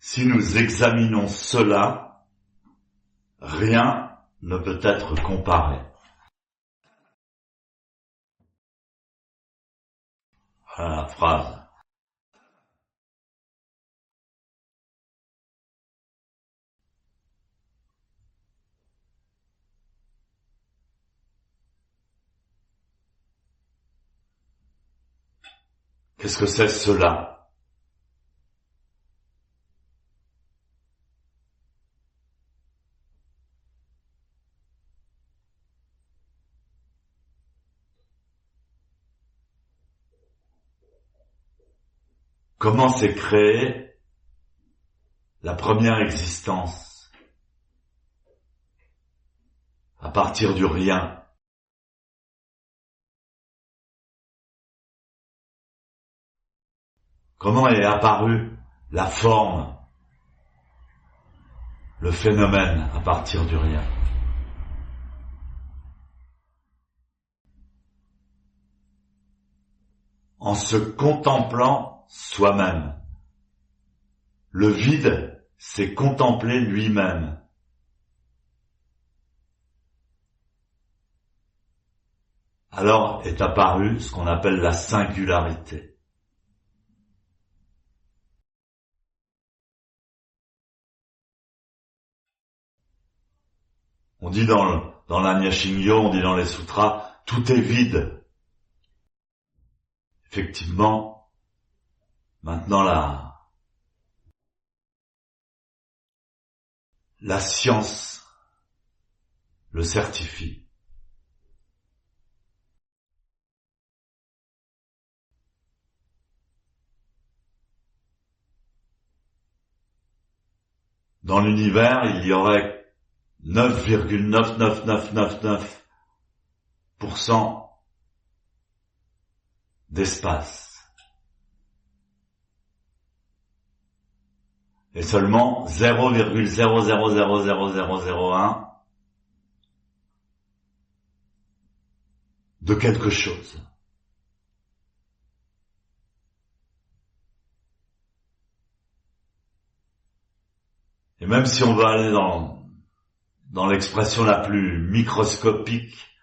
Si nous examinons cela, rien ne peut être comparé. Voilà la phrase. Qu'est-ce que c'est cela? Comment s'est créée la première existence? À partir du rien. Comment est apparue la forme, le phénomène à partir du rien? En se contemplant soi-même. Le vide s'est contemplé lui-même. Alors est apparue ce qu'on appelle la singularité. On dit dans l'Anya Shingyo, on dit dans les sutras, tout est vide. Effectivement, maintenant la science le certifie. Dans l'univers, il y aurait 9,99999% d'espace. Et seulement 0,000001 de quelque chose. Et même si on veut aller dans l'expression la plus microscopique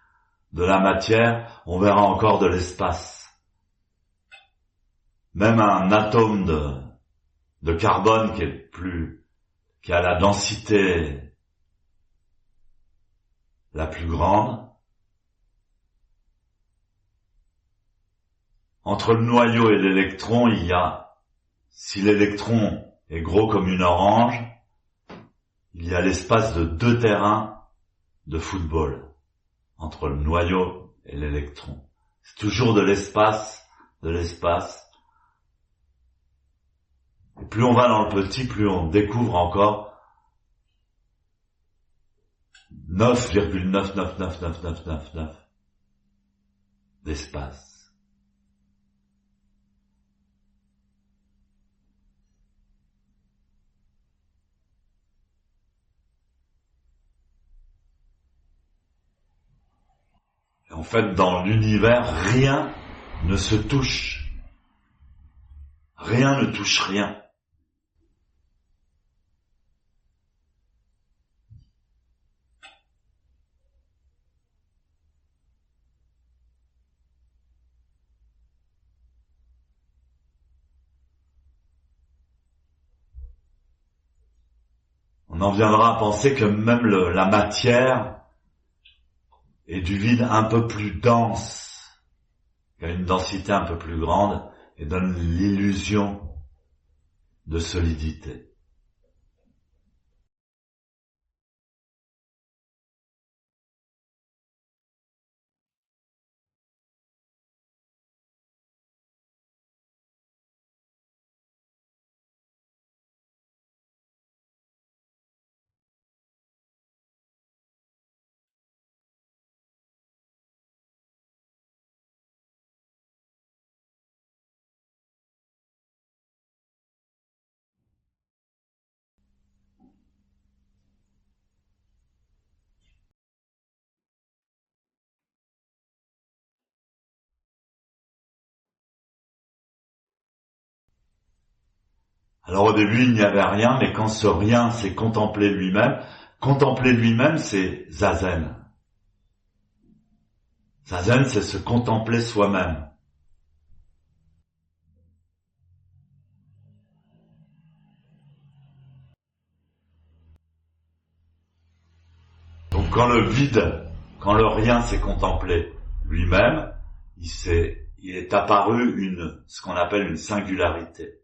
de la matière, on verra encore de l'espace. Même un atome de carbone qui a la densité la plus grande, entre le noyau et l'électron, si l'électron est gros comme une orange, il y a l'espace de 2 terrains de football entre le noyau et l'électron. C'est toujours de l'espace. Et plus on va dans le petit, plus on découvre encore 9,99999 d'espace. Et en fait, dans l'univers, rien ne se touche. Rien ne touche rien. On en viendra à penser que même la matière est du vide un peu plus dense, qui a une densité un peu plus grande et donne l'illusion de solidité. Alors au début, il n'y avait rien, mais quand ce rien s'est contemplé lui-même, c'est zazen. Zazen, c'est se contempler soi-même. Donc quand le vide, quand le rien s'est contemplé lui-même, il est apparu ce qu'on appelle une singularité.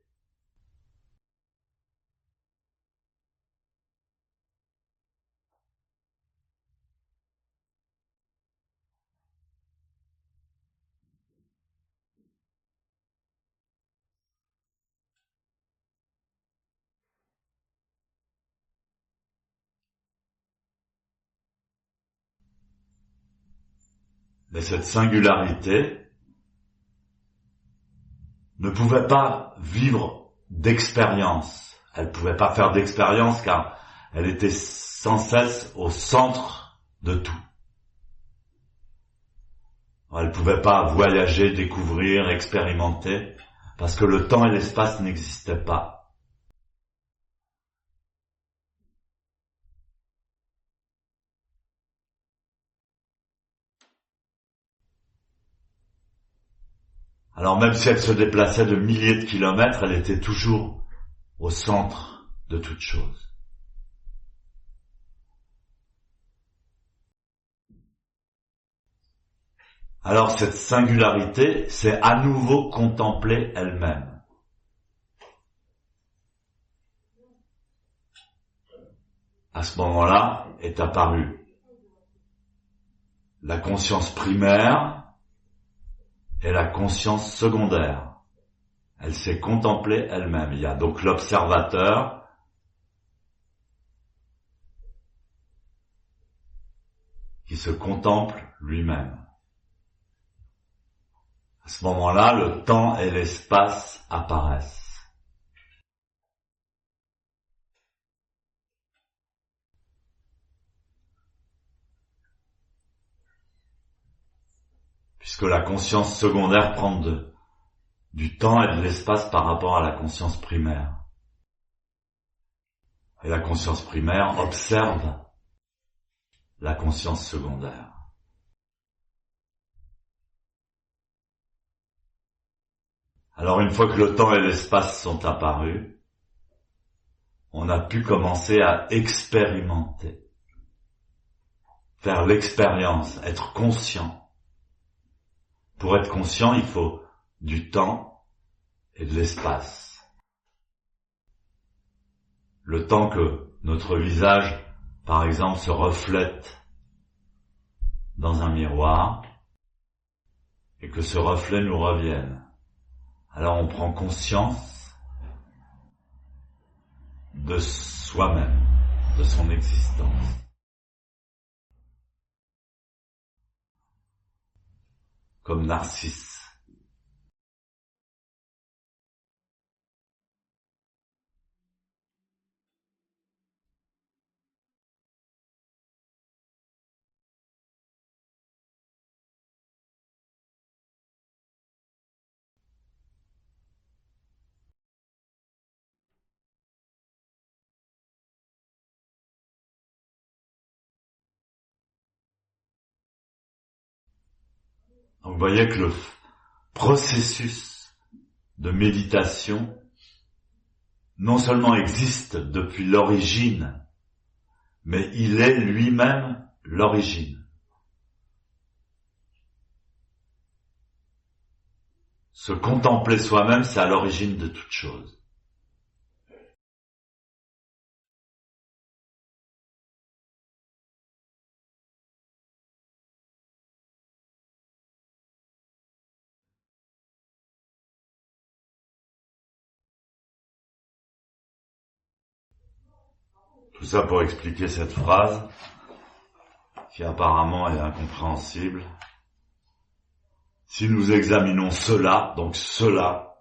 Mais cette singularité ne pouvait pas vivre d'expérience. Elle ne pouvait pas faire d'expérience car elle était sans cesse au centre de tout. Elle ne pouvait pas voyager, découvrir, expérimenter, parce que le temps et l'espace n'existaient pas. Alors même si elle se déplaçait de milliers de kilomètres, elle était toujours au centre de toute chose. Alors cette singularité s'est à nouveau contemplée elle-même. À ce moment-là est apparue la conscience primaire et la conscience secondaire. Elle s'est contemplée elle-même. Il y a donc l'observateur qui se contemple lui-même. À ce moment-là, le temps et l'espace apparaissent. Puisque la conscience secondaire prend du temps et de l'espace par rapport à la conscience primaire. Et la conscience primaire observe la conscience secondaire. Alors une fois que le temps et l'espace sont apparus, on a pu commencer à expérimenter, faire l'expérience, être conscient. Pour être conscient, il faut du temps et de l'espace. Le temps que notre visage, par exemple, se reflète dans un miroir et que ce reflet nous revienne. Alors on prend conscience de soi-même, de son existence. Comme Narcisse. Donc vous voyez que le processus de méditation non seulement existe depuis l'origine, mais il est lui-même l'origine. Se contempler soi-même, c'est à l'origine de toute chose. Tout ça pour expliquer cette phrase, qui apparemment est incompréhensible. Si nous examinons cela, donc cela,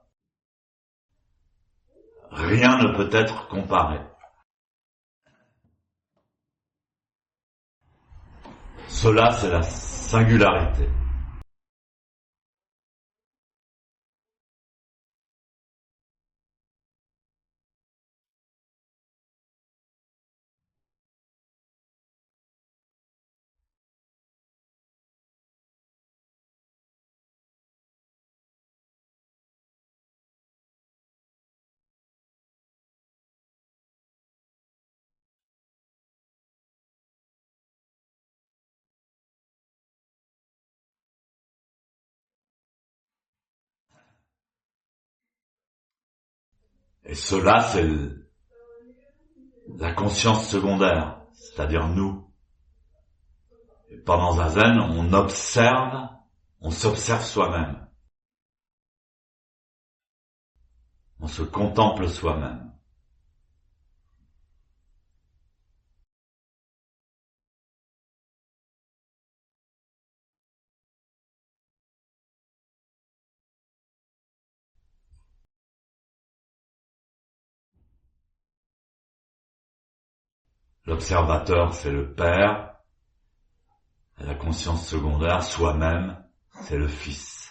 rien ne peut être comparé. Cela, c'est la singularité. Et cela, c'est la conscience secondaire, c'est-à-dire nous. Et pendant Zazen, on s'observe soi-même. On se contemple soi-même. L'observateur, c'est le père. Et la conscience secondaire, soi-même, c'est le fils.